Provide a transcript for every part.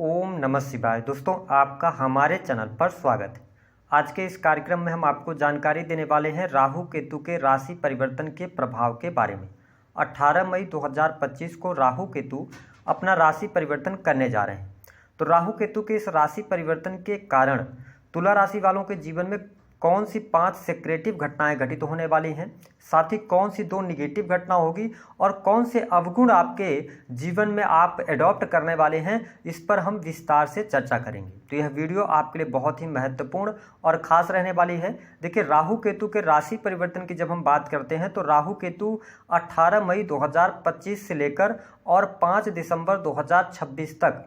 ओम नमः शिवाय। दोस्तों, आपका हमारे चैनल पर स्वागत है। आज के इस कार्यक्रम में हम आपको जानकारी देने वाले हैं राहु केतु के राशि परिवर्तन के प्रभाव के बारे में। 18 मई 2025 को राहु केतु अपना राशि परिवर्तन करने जा रहे हैं। तो राहु केतु के इस राशि परिवर्तन के कारण तुला राशि वालों के जीवन में कौन सी 5 सेक्रेटिव घटनाएं घटित होने वाली हैं, साथ ही कौन सी 2 निगेटिव घटना होगी और कौन से अवगुण आपके जीवन में आप एडॉप्ट करने वाले हैं, इस पर हम विस्तार से चर्चा करेंगे। तो यह वीडियो आपके लिए बहुत ही महत्वपूर्ण और खास रहने वाली है। देखिए, राहु केतु के राशि परिवर्तन की जब हम बात करते हैं तो राहु केतु 18 मई 2025 से लेकर और 5 दिसंबर 2026 तक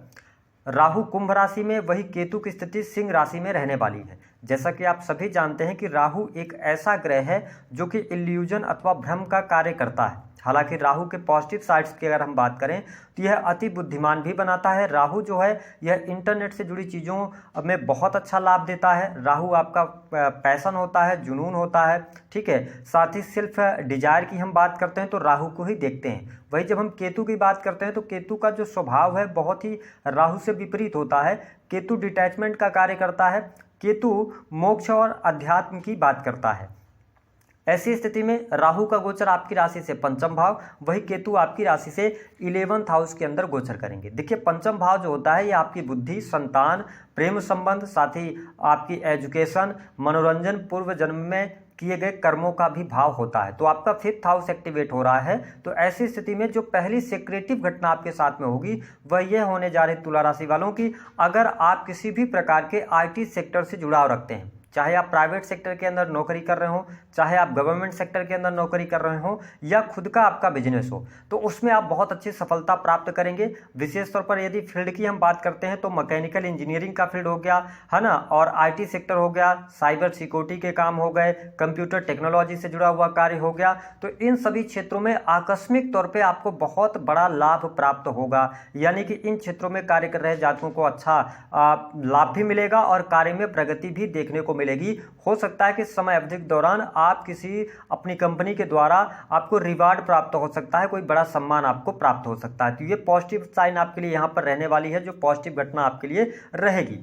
राहु कुंभ राशि में, वही केतु की स्थिति सिंह राशि में रहने वाली है। जैसा कि आप सभी जानते हैं कि राहु एक ऐसा ग्रह है जो कि इल्यूजन अथवा भ्रम का कार्य करता है। हालांकि राहु के पॉजिटिव साइड्स की अगर हम बात करें तो यह अति बुद्धिमान भी बनाता है। राहु जो है यह इंटरनेट से जुड़ी चीज़ों में बहुत अच्छा लाभ देता है। राहु आपका पैशन होता है, जुनून होता है, ठीक है। साथ ही सेल्फ डिजायर की हम बात करते हैं तो राहु को ही देखते हैं। वही जब हम केतु की बात करते हैं तो केतु का जो स्वभाव है बहुत ही राहु से विपरीत होता है। केतु डिटैचमेंट का कार्य करता है। केतु मोक्ष और अध्यात्म की बात करता है। ऐसी स्थिति में राहु का गोचर आपकी राशि से पंचम भाव, वही केतु आपकी राशि से 11th हाउस के अंदर गोचर करेंगे। देखिए, पंचम भाव जो होता है ये आपकी बुद्धि, संतान, प्रेम संबंध, साथ ही आपकी एजुकेशन, मनोरंजन, पूर्व जन्म में किए गए कर्मों का भी भाव होता है। तो आपका 5th हाउस एक्टिवेट हो रहा है। तो ऐसी स्थिति में जो पहली सेक्रेटिव घटना आपके साथ में होगी वह यह होने जा रही तुला राशि वालों की, अगर आप किसी भी प्रकार के आईटी सेक्टर से जुड़ाव रखते हैं, चाहे आप प्राइवेट सेक्टर के अंदर नौकरी कर रहे हो, चाहे आप गवर्नमेंट सेक्टर के अंदर नौकरी कर रहे हो, या खुद का आपका बिजनेस हो, तो उसमें आप बहुत अच्छी सफलता प्राप्त करेंगे। विशेष तौर पर यदि फील्ड की हम बात करते हैं तो मैकेनिकल इंजीनियरिंग का फील्ड हो गया, है ना, और आईटी सेक्टर हो गया, साइबर सिक्योरिटी के काम हो गए, कंप्यूटर टेक्नोलॉजी से जुड़ा हुआ कार्य हो गया। तो इन सभी क्षेत्रों में आकस्मिक तौर पर आपको बहुत बड़ा लाभ प्राप्त होगा। यानी कि इन क्षेत्रों में कार्य कर रहे जातकों को अच्छा लाभ भी मिलेगा और कार्य में प्रगति भी देखने को मिलेगी। हो सकता है कि समय अवधि के दौरान आप किसी अपनी कंपनी के द्वारा आपको रिवार्ड प्राप्त हो सकता है, कोई बड़ा सम्मान आपको प्राप्त हो सकता है। तो ये पॉजिटिव साइन आपके लिए यहां पर रहने वाली है, जो पॉजिटिव घटना आपके लिए रहेगी।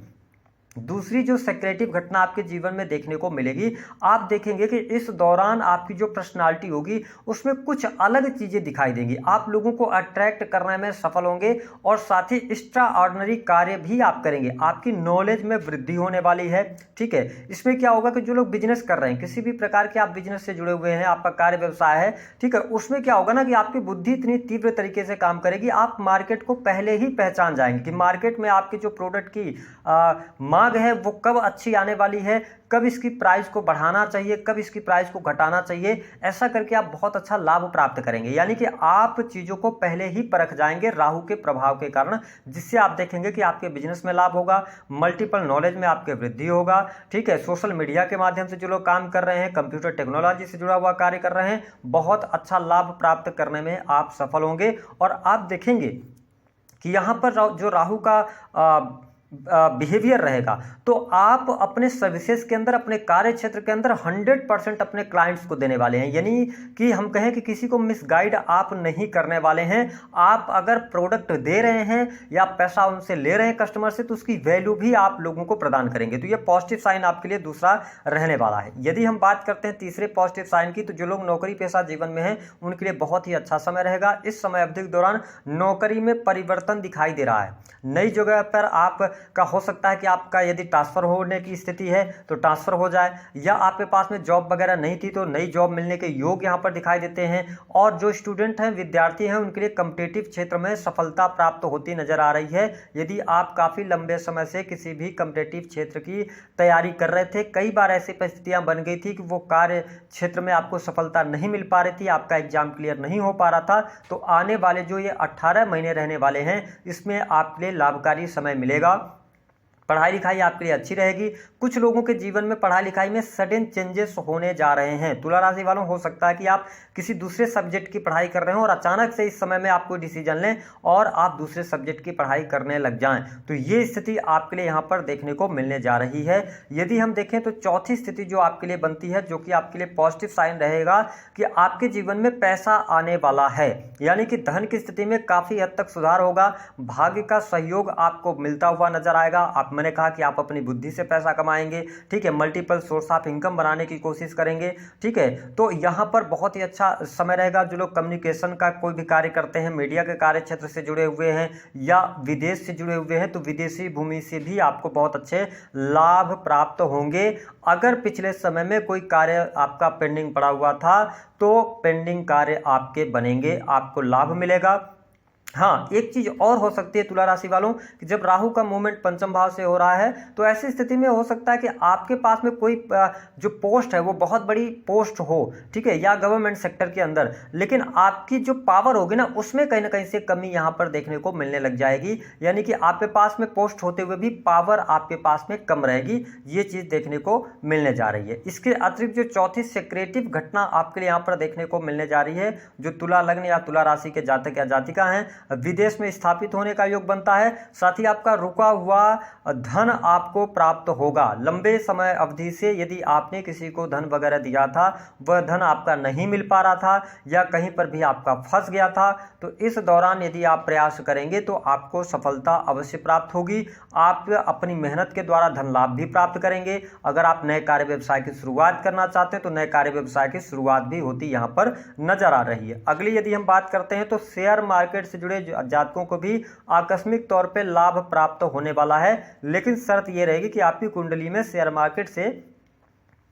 दूसरी जो सेक्रेटिव घटना आपके जीवन में देखने को मिलेगी, आप देखेंगे कि इस दौरान आपकी जो पर्सनालिटी होगी उसमें कुछ अलग चीजें दिखाई देंगी। आप लोगों को अट्रैक्ट करने में सफल होंगे और साथ ही एक्स्ट्रा ऑर्डिनरी कार्य भी आप करेंगे। आपकी नॉलेज में वृद्धि होने वाली है, ठीक है। इसमें क्या होगा कि जो लोग बिजनेस कर रहे हैं, किसी भी प्रकार के आप बिजनेस से जुड़े हुए हैं, आपका कार्य व्यवसाय है, ठीक है, उसमें क्या होगा ना कि आपकी बुद्धि इतनी तीव्र तरीके से काम करेगी, आप मार्केट को पहले ही पहचान जाएंगे कि मार्केट में आपकी जो प्रोडक्ट की है वो कब अच्छी आने वाली है, कब इसकी प्राइस को बढ़ाना चाहिए, कब इसकी प्राइस को घटाना चाहिए। ऐसा करके आप बहुत अच्छा लाभ प्राप्त करेंगे। यानी कि आप चीजों को पहले ही परख जाएंगे राहु के प्रभाव के कारण, जिससे आप देखेंगे कि आपके बिजनेस में लाभ होगा, मल्टीपल नॉलेज में आपके वृद्धि होगा, ठीक है। सोशल मीडिया के माध्यम से जो लोग काम कर रहे हैं, कंप्यूटर टेक्नोलॉजी से जुड़ा हुआ कार्य कर रहे हैं, बहुत अच्छा लाभ प्राप्त करने में आप सफल होंगे। और आप देखेंगे कि यहां पर जो राहु का बिहेवियर रहेगा, तो आप अपने सर्विसेज के अंदर, अपने कार्य क्षेत्र के अंदर 100% अपने क्लाइंट्स को देने वाले हैं। यानी कि हम कहें कि किसी को मिसगाइड आप नहीं करने वाले हैं। आप अगर प्रोडक्ट दे रहे हैं या पैसा उनसे ले रहे हैं कस्टमर से, तो उसकी वैल्यू भी आप लोगों को प्रदान करेंगे। तो ये पॉजिटिव साइन आपके लिए दूसरा रहने वाला है। यदि हम बात करते हैं तीसरे पॉजिटिव साइन की, तो जो लोग नौकरी पेशा जीवन में हैं उनके लिए बहुत ही अच्छा समय रहेगा। इस समय अवधि के दौरान नौकरी में परिवर्तन दिखाई दे रहा है। नई जगह पर आप का हो सकता है कि आपका यदि ट्रांसफर होने की स्थिति है तो ट्रांसफर हो जाए, या आपके पास में जॉब वगैरह नहीं थी तो नई जॉब मिलने के योग यहां पर दिखाई देते हैं। और जो स्टूडेंट हैं, विद्यार्थी हैं, उनके लिए कॉम्पिटिटिव क्षेत्र में सफलता प्राप्त होती नजर आ रही है। यदि आप काफी लंबे समय से किसी भी कॉम्पिटिटिव क्षेत्र की तैयारी कर रहे थे, कई बार ऐसी परिस्थितियां बन गई थी कि वो कार्य क्षेत्र में आपको सफलता नहीं मिल पा रही थी, आपका एग्जाम क्लियर नहीं हो पा रहा था, तो आने वाले जो ये 18 महीने रहने वाले हैं, इसमें आपके लिए लाभकारी समय मिलेगा। पढ़ाई लिखाई आपके लिए अच्छी रहेगी। कुछ लोगों के जीवन में पढ़ाई लिखाई में सडन चेंजेस होने जा रहे हैं। तुला राशि वालों, हो सकता है कि आप किसी दूसरे सब्जेक्ट की पढ़ाई कर रहे हो और अचानक से इस समय में आप कोई डिसीजन लें और आप दूसरे सब्जेक्ट की पढ़ाई करने लग जाएं, तो ये स्थिति आपके लिए यहाँ पर देखने को मिलने जा रही है। यदि हम देखें तो चौथी स्थिति जो आपके लिए बनती है, जो कि आपके लिए पॉजिटिव साइन रहेगा कि आपके जीवन में पैसा आने वाला है, यानी कि धन की स्थिति में काफ़ी हद तक सुधार होगा। भाग्य का सहयोग आपको मिलता हुआ नजर आएगा। मैंने कहा कि आप अपनी बुद्धि से पैसा कमाएंगे, ठीक है, मल्टीपल सोर्स ऑफ इनकम बनाने की कोशिश करेंगे, ठीक है। तो यहाँ पर बहुत ही अच्छा समय रहेगा। जो लोग कम्युनिकेशन का कोई भी कार्य करते हैं, मीडिया के कार्य क्षेत्र से जुड़े हुए हैं या विदेश से जुड़े हुए हैं, तो विदेशी भूमि से भी आपको बहुत अच्छे लाभ प्राप्त होंगे। अगर पिछले समय में कोई कार्य आपका पेंडिंग पड़ा हुआ था तो पेंडिंग कार्य आपके बनेंगे, आपको लाभ मिलेगा। हाँ, एक चीज और हो सकती है तुला राशि वालों कि जब राहु का मूवमेंट पंचम भाव से हो रहा है तो ऐसी स्थिति में हो सकता है कि आपके पास में कोई जो पोस्ट है वो बहुत बड़ी पोस्ट हो, ठीक है, या गवर्नमेंट सेक्टर के अंदर, लेकिन आपकी जो पावर होगी ना उसमें कहीं ना कहीं से कमी यहाँ पर देखने को मिलने लग जाएगी। यानी कि आपके पास में पोस्ट होते हुए भी पावर आपके पास में कम रहेगी, ये चीज देखने को मिलने जा रही है। इसके अतिरिक्त जो चौथी सेक्रेटिव घटना आपके लिए यहाँ पर देखने को मिलने जा रही है, जो तुला लग्न या तुला राशि के जातक या जातिका हैं, विदेश में स्थापित होने का योग बनता है। साथ ही आपका रुका हुआ धन आपको प्राप्त होगा। लंबे समय अवधि से यदि आपने किसी को धन वगैरह दिया था, वह धन आपका नहीं मिल पा रहा था या कहीं पर भी आपका फंस गया था, तो इस दौरान यदि आप प्रयास करेंगे तो आपको सफलता अवश्य प्राप्त होगी। आप अपनी मेहनत के द्वारा धन लाभ भी प्राप्त करेंगे। अगर आप नए कार्य व्यवसाय की शुरुआत करना चाहते हैं तो नए कार्य व्यवसाय की शुरुआत भी होती यहाँ पर नजर आ रही है। अगली यदि हम बात करते हैं तो शेयर मार्केट से जुड़े जातकों को भी आकस्मिक तौर पे लाभ प्राप्त होने वाला है, लेकिन शर्त यह रहेगी कि आपकी कुंडली में शेयर मार्केट से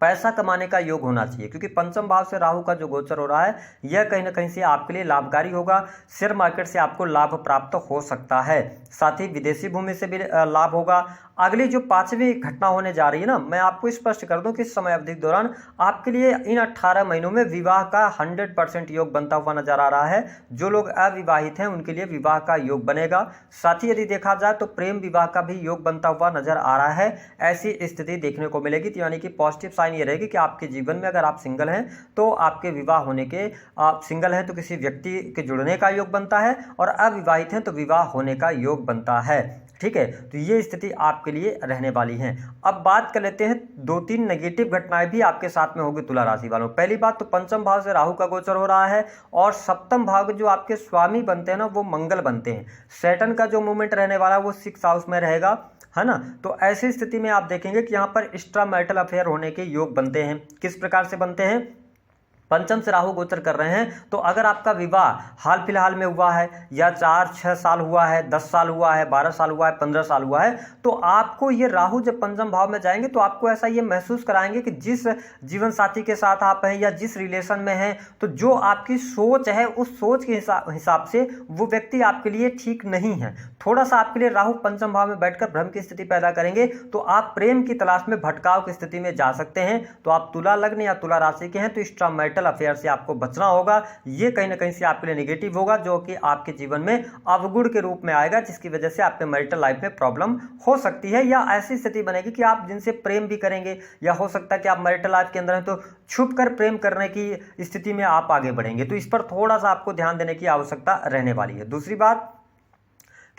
पैसा कमाने का योग होना चाहिए, क्योंकि पंचम भाव से राहु का जो गोचर हो रहा है यह कहीं ना कहीं से आपके लिए लाभकारी होगा। शेयर मार्केट से आपको लाभ प्राप्त हो सकता है, साथ ही विदेशी भूमि से भी लाभ होगा। अगली जो पांचवी घटना होने जा रही है ना, मैं आपको स्पष्ट कर दूं कि इस समय अवधि के दौरान आपके लिए इन 18 महीनों में विवाह का 100% योग बनता हुआ नजर आ रहा है। जो लोग अविवाहित हैं उनके लिए विवाह का योग बनेगा। साथ ही यदि देखा जाए तो प्रेम विवाह का भी योग बनता हुआ नजर आ रहा है। ऐसी स्थिति देखने को मिलेगी, तो यानी कि पॉजिटिव साइन ये रहेगी कि आपके जीवन में अगर आप सिंगल हैं तो आपके विवाह होने के, आप सिंगल हैं तो किसी व्यक्ति के जुड़ने का योग बनता है, और अविवाहित हैं तो विवाह होने का योग बनता है, ठीक है। तो ये स्थिति आपके लिए रहने वाली है। अब बात कर लेते हैं, 2-3 नेगेटिव घटनाएं भी आपके साथ में होगी तुला राशि वालों। पहली बात तो पंचम भाव से राहु का गोचर हो रहा है और सप्तम भाव के जो आपके स्वामी बनते हैं ना वो मंगल बनते हैं। सैटर्न का जो मूवमेंट रहने वाला है वो 6th हाउस में रहेगा, है ना। तो ऐसी स्थिति में आप देखेंगे कि यहाँ पर एक्स्ट्रा मैरिटल अफेयर होने के योग बनते हैं। किस प्रकार से बनते हैं? पंचम से राहु गोचर कर रहे हैं, तो अगर आपका विवाह हाल फिलहाल में हुआ है या 4-6 साल हुआ है, 10 साल हुआ है, 12 साल हुआ है, 15 साल हुआ है, तो आपको ये राहु जब पंचम भाव में जाएंगे तो आपको ऐसा ये महसूस कराएंगे कि जिस जीवन साथी के साथ आप हैं या जिस रिलेशन में हैं, तो जो आपकी सोच है उस सोच के हिसाब से वो व्यक्ति आपके लिए ठीक नहीं है। थोड़ा सा आपके लिए राहु पंचम भाव में बैठकर भ्रम की स्थिति पैदा करेंगे, तो आप प्रेम की तलाश में भटकाव की स्थिति में जा सकते हैं। तो आप तुला लग्न या तुला राशि के हैं तो एक्स्ट्रा मैरिटल अफेयर से आपको बचना होगा। ये कहीं ना कहीं से आपके लिए नेगेटिव होगा, जो कि आपके जीवन में अवगुण के रूप में आएगा, जिसकी वजह से आपके मैरिटल लाइफ में प्रॉब्लम हो सकती है, या ऐसी स्थिति बनेगी कि आप जिनसे प्रेम भी करेंगे, या हो सकता है कि आप मैरिटल लाइफ के अंदर हैं तो छुप कर प्रेम करने की स्थिति में आप आगे बढ़ेंगे। तो इस पर थोड़ा सा आपको ध्यान देने की आवश्यकता रहने वाली है। दूसरी बात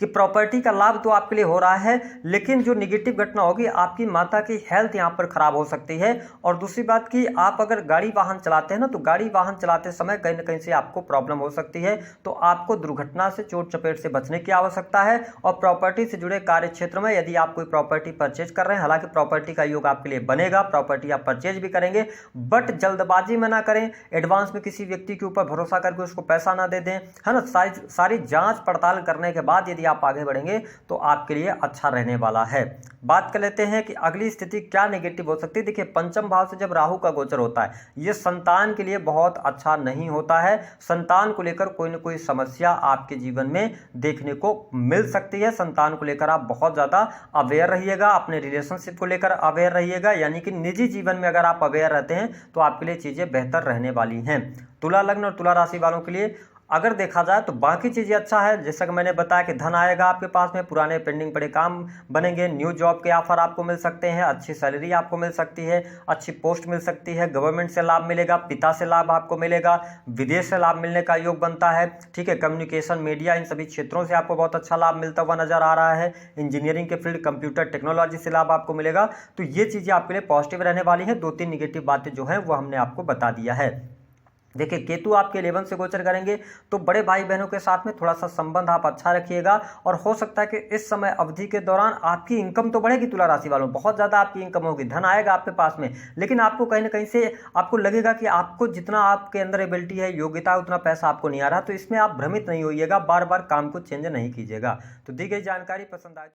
कि प्रॉपर्टी का लाभ तो आपके लिए हो रहा है, लेकिन जो निगेटिव घटना होगी आपकी माता की हेल्थ यहाँ पर खराब हो सकती है। और दूसरी बात कि आप अगर गाड़ी वाहन चलाते हैं ना, तो गाड़ी वाहन चलाते समय कहीं ना कहीं से आपको प्रॉब्लम हो सकती है। तो आपको दुर्घटना से, चोट चपेट से बचने की आवश्यकता है। और प्रॉपर्टी से जुड़े कार्य क्षेत्र में यदि आप कोई प्रॉपर्टी परचेज कर रहे हैं, हालांकि प्रॉपर्टी का योग आपके लिए बनेगा, प्रॉपर्टी आप परचेज भी करेंगे, बट जल्दबाजी में ना करें। एडवांस में किसी व्यक्ति के ऊपर भरोसा करके उसको पैसा ना दे दें, है ना। सारी जांच पड़ताल करने के बाद यदि आप आगे बढ़ेंगे तो आपके लिए अच्छा रहने वाला है। बात कर लेते हैं कि अगली स्थिति क्या नेगेटिव हो सकती है। देखिए, पंचम भाव से जब राहु का गोचर होता है, यह संतान के लिए बहुत अच्छा नहीं होता है। संतान को लेकर कोई न कोई समस्या आपके जीवन में देखने को मिल सकती है। संतान को लेकर आप बहुत ज्यादा अवेयर रहिएगा, अपने रिलेशनशिप को लेकर अवेयर रहिएगा, यानी कि निजी जीवन में अगर आप अवेयर रहते हैं तो आपके लिए चीजें बेहतर रहने वाली हैं। तुला लग्न और तुला राशि वालों के लिए अगर देखा जाए तो बाकी चीज़ें अच्छा है, जैसा कि मैंने बताया कि धन आएगा आपके पास में, पुराने पेंडिंग पड़े काम बनेंगे, न्यू जॉब के ऑफर आपको मिल सकते हैं, अच्छी सैलरी आपको मिल सकती है, अच्छी पोस्ट मिल सकती है, गवर्नमेंट से लाभ मिलेगा, पिता से लाभ आपको मिलेगा, विदेश से लाभ मिलने का योग बनता है। ठीक है, कम्युनिकेशन, मीडिया, इन सभी क्षेत्रों से आपको बहुत अच्छा लाभ मिलता हुआ नजर आ रहा है। इंजीनियरिंग के फील्ड, कंप्यूटर टेक्नोलॉजी से लाभ आपको मिलेगा। तो ये चीज़ें आपके लिए पॉजिटिव रहने वाली है। 2-3 निगेटिव बातें जो है वो हमने आपको बता दिया है। देखिए, केतु आपके 11 से गोचर करेंगे तो बड़े भाई बहनों के साथ में थोड़ा सा संबंध आप अच्छा रखिएगा, और हो सकता है कि इस समय अवधि के दौरान आपकी इनकम तो बढ़ेगी, तुला राशि वालों, बहुत ज़्यादा आपकी इनकम होगी, धन आएगा आपके पास में, लेकिन आपको कहीं ना कहीं से आपको लगेगा कि आपको जितना आपके अंदर एबिलिटी है, योग्यता है, उतना पैसा आपको नहीं आ रहा। तो इसमें आप भ्रमित नहीं होइएगा, बार बार काम को चेंज नहीं कीजिएगा। तो दी गई जानकारी पसंद आए